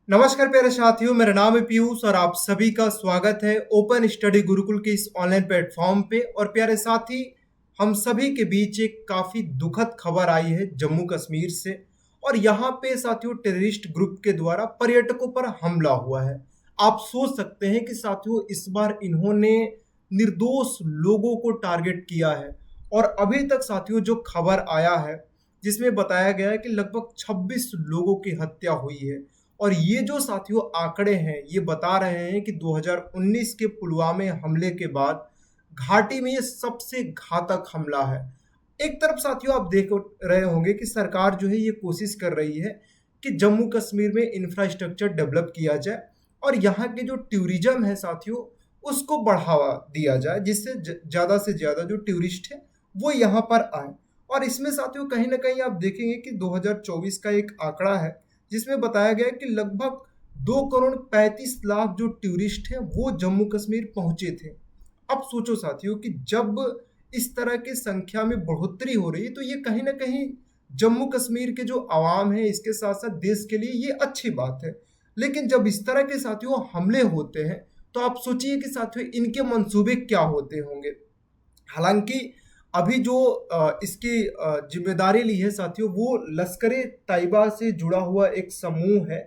नमस्कार प्यारे साथियों, मेरा नाम है पीयूष और आप सभी का स्वागत है ओपन स्टडी गुरुकुल के इस ऑनलाइन प्लेटफॉर्म पे। और प्यारे साथी, हम सभी के बीच एक काफ़ी दुखद खबर आई है जम्मू कश्मीर से। और यहाँ पे साथियों टेररिस्ट ग्रुप के द्वारा पर्यटकों पर हमला हुआ है। आप सोच सकते हैं कि साथियों इस बार इन्होंने निर्दोष लोगों को टारगेट किया है। और अभी तक साथियों जो खबर आया है जिसमें बताया गया है कि लगभग 26 लोगों की हत्या हुई है। और ये जो साथियों आंकड़े हैं ये बता रहे हैं कि 2019 के पुलवामा हमले के बाद घाटी में ये सबसे घातक हमला है। एक तरफ साथियों आप देख रहे होंगे कि सरकार जो है ये कोशिश कर रही है कि जम्मू कश्मीर में इंफ्रास्ट्रक्चर डेवलप किया जाए और यहाँ के जो टूरिज्म है साथियों उसको बढ़ावा दिया जाए, जिससे ज़्यादा से ज़्यादा जो टूरिस्ट है वो यहाँ पर आए। और इसमें साथियों कहीं ना कहीं आप देखेंगे कि 2024 का एक आंकड़ा है जिसमें बताया गया है कि लगभग 2 करोड़ 35 लाख जो टूरिस्ट हैं वो जम्मू कश्मीर पहुंचे थे। अब सोचो साथियों कि जब इस तरह की संख्या में बढ़ोतरी हो रही है तो ये कहीं ना कहीं जम्मू कश्मीर के जो आवाम है इसके साथ साथ देश के लिए ये अच्छी बात है। लेकिन जब इस तरह के साथियों हमले होते हैं तो आप सोचिए कि साथियों इनके मंसूबे क्या होते होंगे। हालांकि अभी जो इसकी जिम्मेदारी ली है साथियों वो लश्कर तैयबा से जुड़ा हुआ एक समूह है,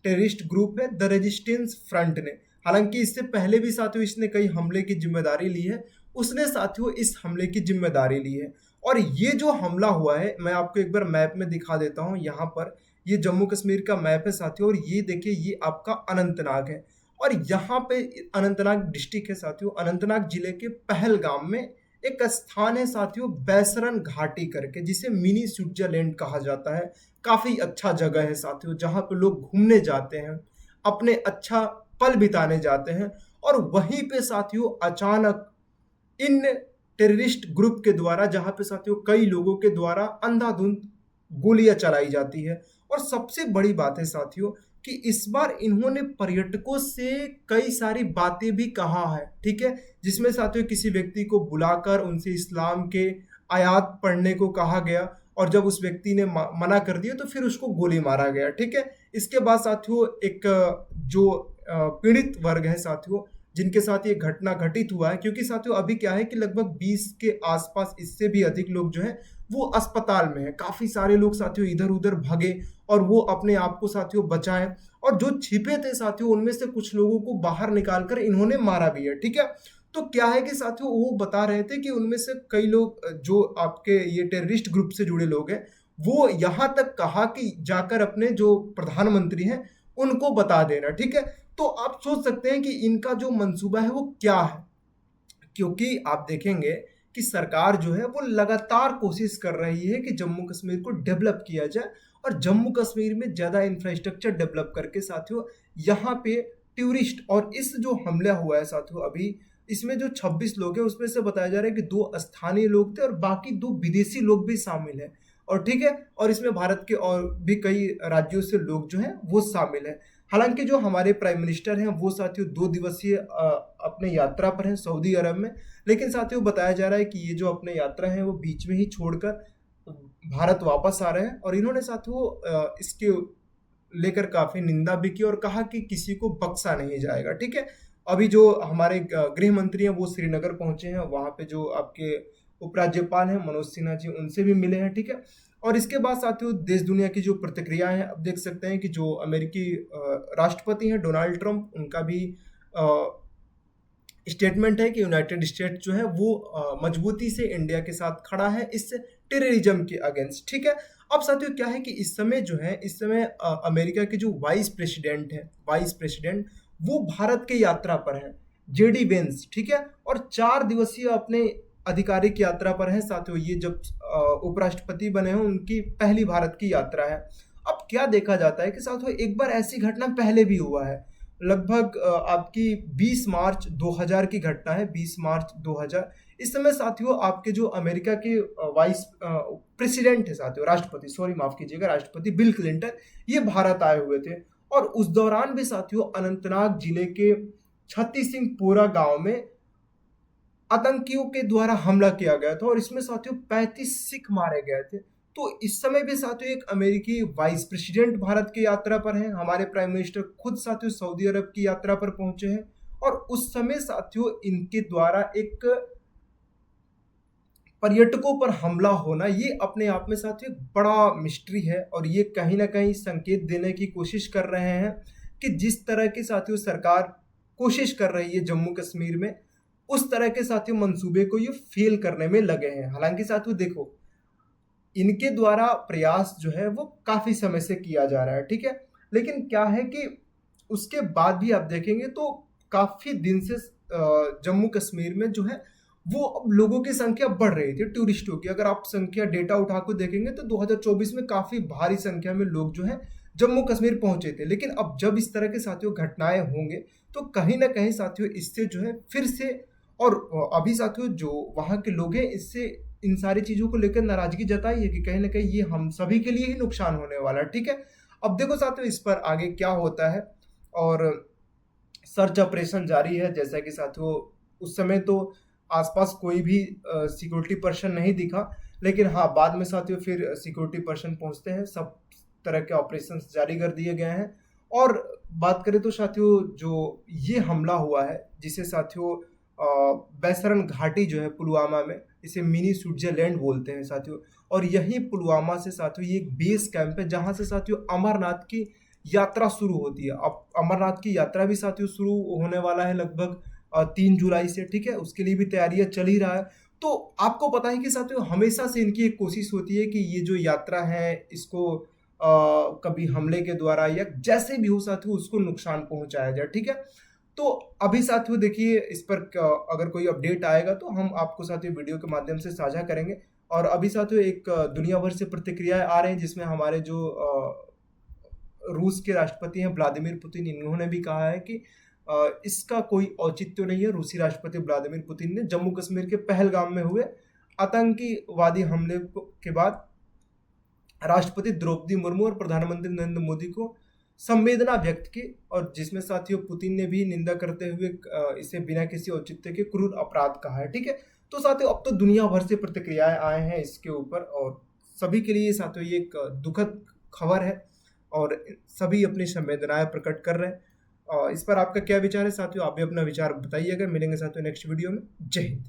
टेररिस्ट ग्रुप है द रेजिस्टेंस फ्रंट ने। हालांकि इससे पहले भी साथियों इसने कई हमले की जिम्मेदारी ली है, उसने साथियों इस हमले की जिम्मेदारी ली है। और ये जो हमला हुआ है मैं आपको एक बार मैप में दिखा देता हूँ। यहाँ पर ये जम्मू कश्मीर का मैप है साथियों और ये देखिए ये आपका अनंतनाग है। और यहाँ पे अनंतनाग डिस्ट्रिक्ट है साथियों। अनंतनाग जिले के पहलगाम में एक स्थान है साथियों बैसरन घाटी करके, जिसे मिनी स्विट्जरलैंड कहा जाता है। काफी अच्छा जगह है साथियों जहाँ पे लोग घूमने जाते हैं, अपने अच्छा पल बिताने जाते हैं। और वहीं पे साथियों अचानक इन टेररिस्ट ग्रुप के द्वारा, जहां पे साथियों कई लोगों के द्वारा अंधाधुंध गोलियां चलाई जाती है। और सबसे बड़ी बात है साथियों कि इस बार इन्होंने पर्यटकों से कई सारी बातें भी कहा है, ठीक है, जिसमें साथियों किसी व्यक्ति को बुलाकर उनसे इस्लाम के आयात पढ़ने को कहा गया और जब उस व्यक्ति ने मना कर दिया तो फिर उसको गोली मारा गया, ठीक है। इसके बाद साथियों एक जो पीड़ित वर्ग है साथियों जिनके साथ ये घटना घटित हुआ है, क्योंकि साथियों अभी क्या है कि लगभग 20 के आसपास, इससे भी अधिक लोग जो हैं वो अस्पताल में हैं। काफी सारे लोग साथियों इधर उधर भागे और वो अपने आप को साथियों बचाएं। और जो छिपे थे साथियों उनमें से कुछ लोगों को बाहर निकालकर इन्होंने मारा भी है, ठीक है। तो क्या है कि साथियों वो बता रहे थे कि उनमें से कई लोग जो आपके ये टेररिस्ट ग्रुप से जुड़े लोग हैं वो यहां तक कहा कि जाकर अपने जो प्रधानमंत्री हैं उनको बता देना, ठीक है। तो आप सोच सकते हैं कि इनका जो मंसूबा है वो क्या है, क्योंकि आप देखेंगे कि सरकार जो है वो लगातार कोशिश कर रही है कि जम्मू कश्मीर को डेवलप किया जाए और जम्मू कश्मीर में ज़्यादा इंफ्रास्ट्रक्चर डेवलप करके साथियों यहाँ पे टूरिस्ट। और इस जो हमला हुआ है साथियों अभी इसमें जो 26 लोग हैं उसमें से बताया जा रहा है कि 2 स्थानीय लोग थे और बाकी 2 विदेशी लोग भी शामिल हैं। और ठीक है, और इसमें भारत के और भी कई राज्यों से लोग जो हैं वो शामिल हैं। हालांकि जो हमारे प्राइम मिनिस्टर हैं वो साथियों 2 दिवसीय अपने यात्रा पर हैं सऊदी अरब में। लेकिन साथियों बताया जा रहा है कि ये जो अपने यात्रा है वो बीच में ही छोड़कर भारत वापस आ रहे हैं। और इन्होंने साथियों इसके लेकर काफी निंदा भी की और कहा कि किसी को बख्शा नहीं जाएगा, ठीक है। अभी जो हमारे गृह मंत्री हैं वो श्रीनगर पहुंचे हैं, वहां पे जो आपके उपराज्यपाल हैं मनोज सिन्हा जी उनसे भी मिले हैं, ठीक है। और इसके बाद साथियों देश दुनिया की जो प्रतिक्रियाएं हैं, अब देख सकते हैं कि जो अमेरिकी राष्ट्रपति हैं डोनाल्ड ट्रंप, उनका भी स्टेटमेंट है कि यूनाइटेड स्टेट जो है वो मजबूती से इंडिया के साथ खड़ा है इस टेररिज्म के अगेंस्ट, ठीक है। अब साथियों क्या है कि इस समय जो है इस समय अमेरिका के जो वाइस प्रेसिडेंट वो भारत के यात्रा पर है, जेडी वेंस, ठीक है। और 4 दिवसीय अपने आधिकारिक यात्रा पर है साथियों। ये जब उपराष्ट्रपति बने हैं उनकी पहली भारत की यात्रा है। अब क्या देखा जाता है कि साथियों एक बार ऐसी घटना पहले भी हुआ है, लगभग आपकी 20 मार्च 2000 की घटना है, 20 मार्च 2000। इस समय साथियों आपके जो अमेरिका के वाइस प्रेसिडेंट है साथियों, राष्ट्रपति, सॉरी माफ कीजिएगा, राष्ट्रपति बिल क्लिंटन ये भारत आए हुए थे। और उस दौरान भी साथियों अनंतनाग जिले के छत्ती सिंहपुरा गांव में आतंकियों के द्वारा हमला किया गया था और इसमें साथियों 35 सिख मारे गए थे। तो इस समय भी साथियों एक अमेरिकी वाइस प्रेसिडेंट भारत की यात्रा पर हैं, हमारे प्राइम मिनिस्टर खुद साथियों सऊदी अरब की यात्रा पर पहुंचे हैं। और उस समय साथियों इनके द्वारा एक पर्यटकों पर हमला होना ये अपने आप में साथियों एक बड़ा मिस्ट्री है, और ये कहीं ना कहीं संकेत देने की कोशिश कर रहे हैं कि जिस तरह की साथियों सरकार कोशिश कर रही है जम्मू कश्मीर में, उस तरह के साथियों मंसूबे को ये फेल करने में लगे हैं। हालांकि साथियों देखो, इनके द्वारा प्रयास जो है वो काफी समय से किया जा रहा है, ठीक है। लेकिन क्या है कि उसके बाद भी आप देखेंगे तो काफी दिन से जम्मू कश्मीर में जो है वो अब लोगों की संख्या बढ़ रही थी, टूरिस्टों की। अगर आप संख्या डेटा उठा कर देखेंगे तो 2024 में काफी भारी संख्या में लोग जो है जम्मू कश्मीर पहुंचे थे। लेकिन अब जब इस तरह के साथियों घटनाएं होंगे तो कहीं ना कहीं साथियों इससे जो है फिर से, और अभी साथियों जो वहाँ के लोग हैं इससे इन सारी चीजों को लेकर नाराजगी जताई है कि कहीं ना कहीं ये हम सभी के लिए ही नुकसान होने वाला है, ठीक है। अब देखो साथियों इस पर आगे क्या होता है। और सर्च ऑपरेशन जारी है, जैसा कि साथियों उस समय तो आसपास कोई भी सिक्योरिटी पर्सन नहीं दिखा, लेकिन हाँ बाद में साथियों फिर सिक्योरिटी पर्सन पहुंचते हैं, सब तरह के ऑपरेशन जारी कर दिए गए हैं। और बात करें तो साथियों जो ये हमला हुआ है, जिसे साथियों बैसरन घाटी जो है पुलवामा में, इसे मिनी स्विट्जरलैंड बोलते हैं साथियों। और यही पुलवामा से साथियों ये एक बेस कैंप है जहां से साथियों अमरनाथ की यात्रा शुरू होती है। अब अमरनाथ की यात्रा भी साथियों शुरू होने वाला है लगभग 3 जुलाई से, ठीक है। उसके लिए भी तैयारियां चल ही रहा है। तो आपको पता है कि साथियों हमेशा से इनकी एक कोशिश होती है कि ये जो यात्रा है इसको कभी हमले के द्वारा या जैसे भी हो साथियों उसको नुकसान पहुंचाया जाए, ठीक है। तो अभी साथियों देखिए इस पर अगर कोई अपडेट आएगा तो हम आपको साथियों वीडियो के माध्यम से साझा करेंगे। और अभी साथियों एक दुनिया भर से प्रतिक्रियाएं आ रही हैं, जिसमें हमारे जो रूस के राष्ट्रपति हैं व्लादिमीर पुतिन, इन्होंने भी कहा है कि इसका कोई औचित्य नहीं है। रूसी राष्ट्रपति व्लादिमीर पुतिन ने जम्मू कश्मीर के पहलगाम में हुए आतंकीवादी हमले के बाद राष्ट्रपति द्रौपदी मुर्मू और प्रधानमंत्री नरेंद्र मोदी को संवेदना व्यक्त की, और जिसमें साथियों पुतिन ने भी निंदा करते हुए इसे बिना किसी औचित्य के क्रूर अपराध कहा है, ठीक है। तो साथियों अब तो दुनिया भर से प्रतिक्रियाएं आए हैं इसके ऊपर, और सभी के लिए साथियों ये एक दुखद खबर है, और सभी अपनी संवेदनाएं प्रकट कर रहे हैं। और इस पर आपका क्या विचार है साथियों, आप भी अपना विचार बताइएगा। मिलेंगे साथियों नेक्स्ट वीडियो में। जय हिंद।